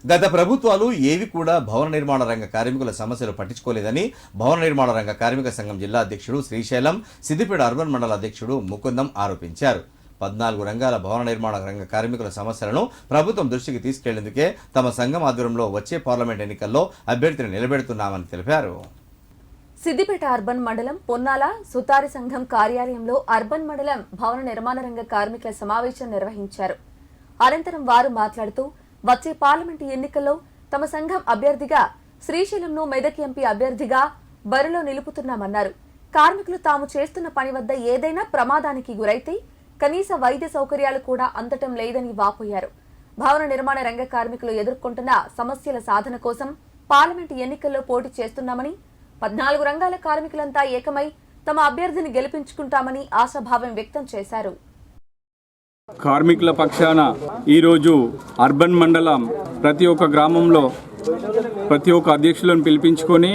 గత ప్రభుత్వాలు ఏవి కూడా భవన నిర్మాణ రంగ కార్మికుల సమస్యలు పట్టించుకోలేదని భవన నిర్మాణ రంగ కార్మిక సంఘం జిల్లా అధ్యక్షుడు శ్రీశైలం, సిద్దిపేట అర్బన్ మండల అధ్యక్షుడు ముకుందం ఆరోపించారు. 14 రంగాల భవన నిర్మాణ రంగ కార్మికుల సమస్యలను ప్రభుత్వం దృష్టికి తీసుకెళ్లేందుకే తమ సంఘం ఆధ్వర్యంలో వచ్చే పార్లమెంట్ ఎన్నికల్లో అభ్యర్థిని నిలబెడుతున్నామని తెలిపారు. సిద్దిపేట అర్బన్ మండలం పొన్నాల సుతారి సంఘం కార్యాలయంలో అర్బన్ మండలం భవన నిర్మాణ రంగ కార్మికుల సమావేశం నిర్వహించారు. అనంతరం వారు మాట్లాడుతూ వచ్చే పార్లమెంటు ఎన్నికల్లో తమ సంఘం అభ్యర్థిగా శ్రీశైలంను మెదక్ ఎంపీ అభ్యర్థిగా బరిలో నిలుపుతున్నామన్నారు. కార్మికులు తాము చేస్తున్న పని వద్ద ఏదైనా ప్రమాదానికి గురైతే కనీస వైద్య సౌకర్యాలు కూడా అందటం లేదని వాపోయారు. భవన నిర్మాణ రంగ కార్మికులు ఎదుర్కొంటున్న సమస్యల సాధన కోసం పార్లమెంటు ఎన్నికల్లో పోటీ చేస్తున్నామని, 14 రంగాల కార్మికులంతా ఏకమై తమ అభ్యర్థిని గెలిపించుకుంటామని ఆశాభావం వ్యక్తం చేశారు. కార్మికుల పక్షాన ఈరోజు అర్బన్ మండలం ప్రతి ఒక్క గ్రామంలో ప్రతి ఒక్క అధ్యక్షులను పిలిపించుకొని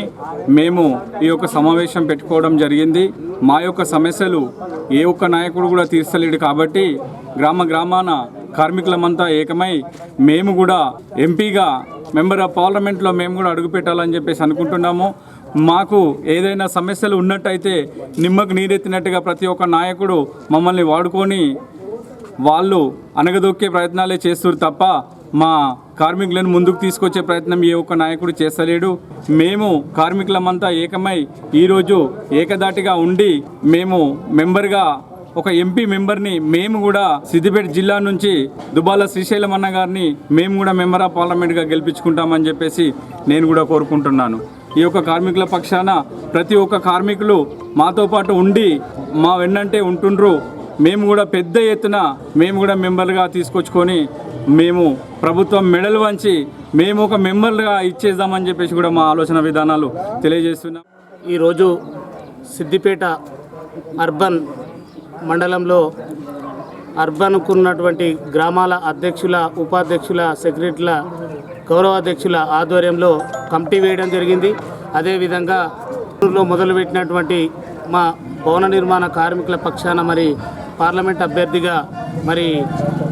మేము ఈ యొక్క సమావేశం పెట్టుకోవడం జరిగింది. మా యొక్క సమస్యలు ఏ ఒక్క నాయకుడు కూడా తీర్చలేడు కాబట్టి గ్రామాన కార్మికులమంతా ఏకమై మేము కూడా ఎంపీగా మెంబర్ ఆఫ్ పార్లమెంట్లో మేము కూడా అడుగుపెట్టాలని చెప్పేసి అనుకుంటున్నాము. మాకు ఏదైనా సమస్యలు ఉన్నట్టయితే నిమ్మకు నీరెత్తినట్టుగా ప్రతి ఒక్క నాయకుడు మమ్మల్ని వాడుకొని వాళ్ళు అనగదొక్కే ప్రయత్నాలే చేస్తారు తప్ప మా కార్మికులను ముందుకు తీసుకొచ్చే ప్రయత్నం ఏ ఒక్క నాయకుడు చేస్తలేడు. మేము కార్మికులమంతా ఏకమై ఈరోజు ఏకదాటిగా ఉండి మేము మెంబర్గా ఒక ఎంపీ మెంబర్ని మేము కూడా సిద్దిపేట జిల్లా నుంచి దుబాల శ్రీశైలం అన్న గారిని మేము కూడా మెంబర్ ఆఫ్ పార్లమెంట్గా గెలిపించుకుంటామని చెప్పేసి నేను కూడా కోరుకుంటున్నాను. ఈ యొక్క కార్మికుల పక్షాన ప్రతి ఒక్క కార్మికులు మాతో పాటు ఉండి మా వెన్నంటే ఉంటుండ్రు. మేము కూడా పెద్ద ఎత్తున మేము కూడా మెంబర్గా తీసుకొచ్చుకొని మేము ప్రభుత్వం మెడలు వంచి మేము ఒక మెంబర్గా ఇచ్చేద్దామని చెప్పేసి కూడా మా ఆలోచన విధానాలు తెలియజేస్తున్నాం. ఈరోజు సిద్దిపేట అర్బన్ మండలంలో అర్బన్కు ఉన్నటువంటి గ్రామాల అధ్యక్షుల, ఉపాధ్యక్షుల, సెక్రటరీల, గౌరవ అధ్యక్షుల ఆధ్వర్యంలో కమిటీ వేయడం జరిగింది. అదేవిధంగా మొదలుపెట్టినటువంటి మా భవన నిర్మాణ కార్మికుల పక్షాన మరి పార్లమెంట్ అభ్యర్థిగా మరి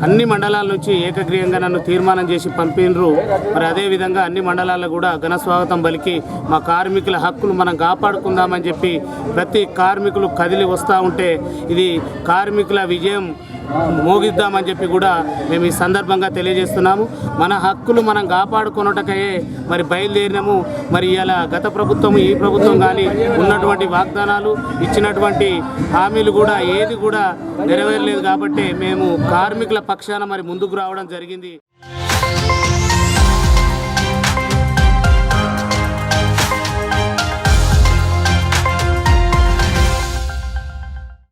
అన్ని మండలాల నుంచి ఏకగ్రీయంగా నన్ను తీర్మానం చేసి పంపినరు. మరి అదేవిధంగా అన్ని మండలాల్లో కూడా ఘన స్వాగతం పలికి మా కార్మికుల హక్కులు మనం కాపాడుకుందామని చెప్పి ప్రతి కార్మికులు కదిలి వస్తూ ఉంటే ఇది కార్మికుల విజయం మోగిద్దామని చెప్పి కూడా మేము ఈ సందర్భంగా తెలియజేస్తున్నాము. మన హక్కులు మనం కాపాడుకొనుటకయే మరి బయలుదేరినాము. మరి ఇలా గత ప్రభుత్వం, ఈ ప్రభుత్వం కానీ ఉన్నటువంటి వాగ్దానాలు, ఇచ్చినటువంటి హామీలు కూడా ఏది కూడా నెరవేరలేదు కాబట్టి మేము కార్మికుల పక్షాన మరి ముందుకు రావడం జరిగింది.